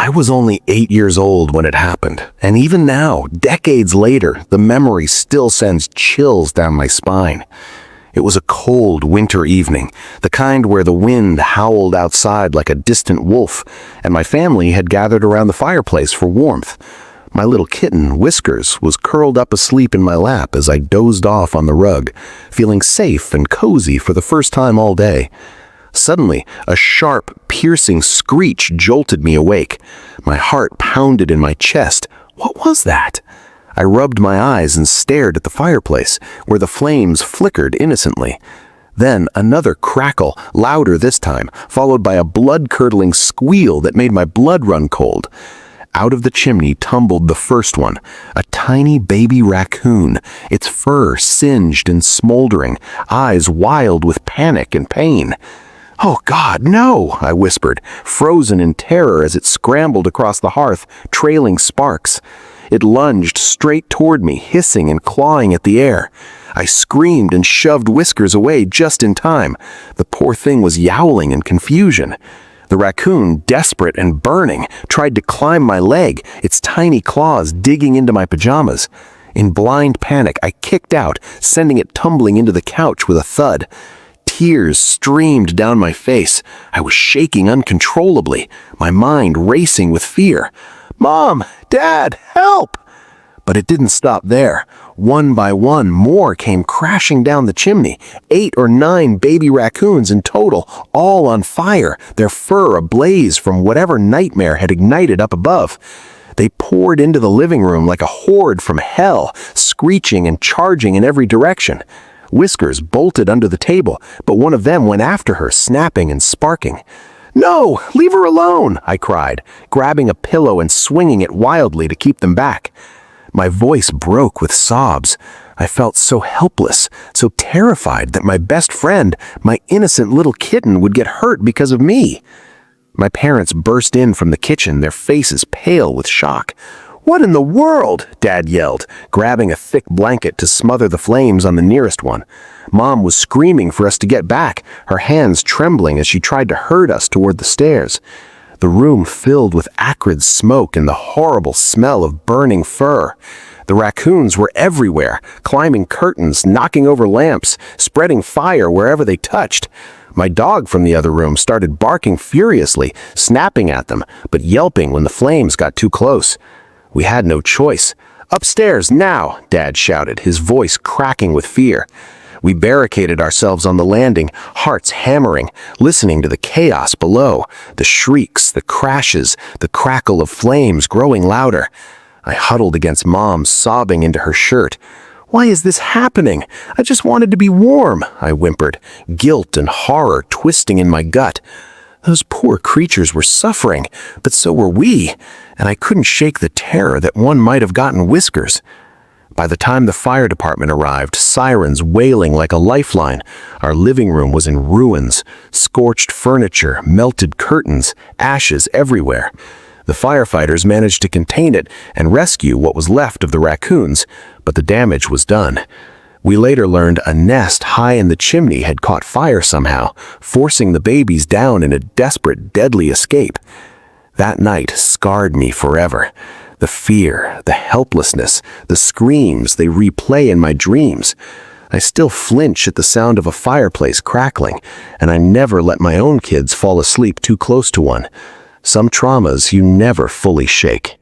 I was only 8 years old when it happened, and even now, decades later, the memory still sends chills down my spine. It was a cold winter evening, the kind where the wind howled outside like a distant wolf, and my family had gathered around the fireplace for warmth. My little kitten, Whiskers, was curled up asleep in my lap as I dozed off on the rug, feeling safe and cozy for the first time all day. Suddenly, a sharp, piercing screech jolted me awake. My heart pounded in my chest. What was that? I rubbed my eyes and stared at the fireplace, where the flames flickered innocently. Then another crackle, louder this time, followed by a blood-curdling squeal that made my blood run cold. Out of the chimney tumbled the first one, a tiny baby raccoon, its fur singed and smoldering, eyes wild with panic and pain. "Oh God, no!" I whispered, frozen in terror as it scrambled across the hearth, trailing sparks. It lunged straight toward me, hissing and clawing at the air. I screamed and shoved Whiskers away just in time. The poor thing was yowling in confusion. The raccoon, desperate and burning, tried to climb my leg, its tiny claws digging into my pajamas. In blind panic, I kicked out, sending it tumbling into the couch with a thud. Tears streamed down my face. I was shaking uncontrollably, my mind racing with fear. "Mom! Dad! Help!" But it didn't stop there. One by one, more came crashing down the chimney. 8 or 9 baby raccoons in total, all on fire, their fur ablaze from whatever nightmare had ignited up above. They poured into the living room like a horde from hell, screeching and charging in every direction. Whiskers bolted under the table, but one of them went after her, snapping and sparking. "No, leave her alone!" I cried, grabbing a pillow and swinging it wildly to keep them back. My voice broke with sobs. I felt so helpless, so terrified that my best friend, my innocent little kitten, would get hurt because of me. My parents burst in from the kitchen, their faces pale with shock. "What in the world?" Dad yelled, grabbing a thick blanket to smother the flames on the nearest one. Mom was screaming for us to get back, her hands trembling as she tried to herd us toward the stairs. The room filled with acrid smoke and the horrible smell of burning fur. The raccoons were everywhere, climbing curtains, knocking over lamps, spreading fire wherever they touched. My dog from the other room started barking furiously, snapping at them, but yelping when the flames got too close. We had no choice. "Upstairs, now!" Dad shouted, his voice cracking with fear. We barricaded ourselves on the landing, hearts hammering, listening to the chaos below, the shrieks, the crashes, the crackle of flames growing louder. I huddled against Mom, sobbing into her shirt. "Why is this happening? I just wanted to be warm," I whimpered, guilt and horror twisting in my gut. Those poor creatures were suffering, but so were we, and I couldn't shake the terror that one might have gotten Whiskers. By the time the fire department arrived, sirens wailing like a lifeline, our living room was in ruins, scorched furniture, melted curtains, ashes everywhere. The firefighters managed to contain it and rescue what was left of the raccoons, but the damage was done. We later learned a nest high in the chimney had caught fire somehow, forcing the babies down in a desperate, deadly escape. That night scarred me forever. The fear, the helplessness, the screams they replay in my dreams. I still flinch at the sound of a fireplace crackling, and I never let my own kids fall asleep too close to one. Some traumas you never fully shake.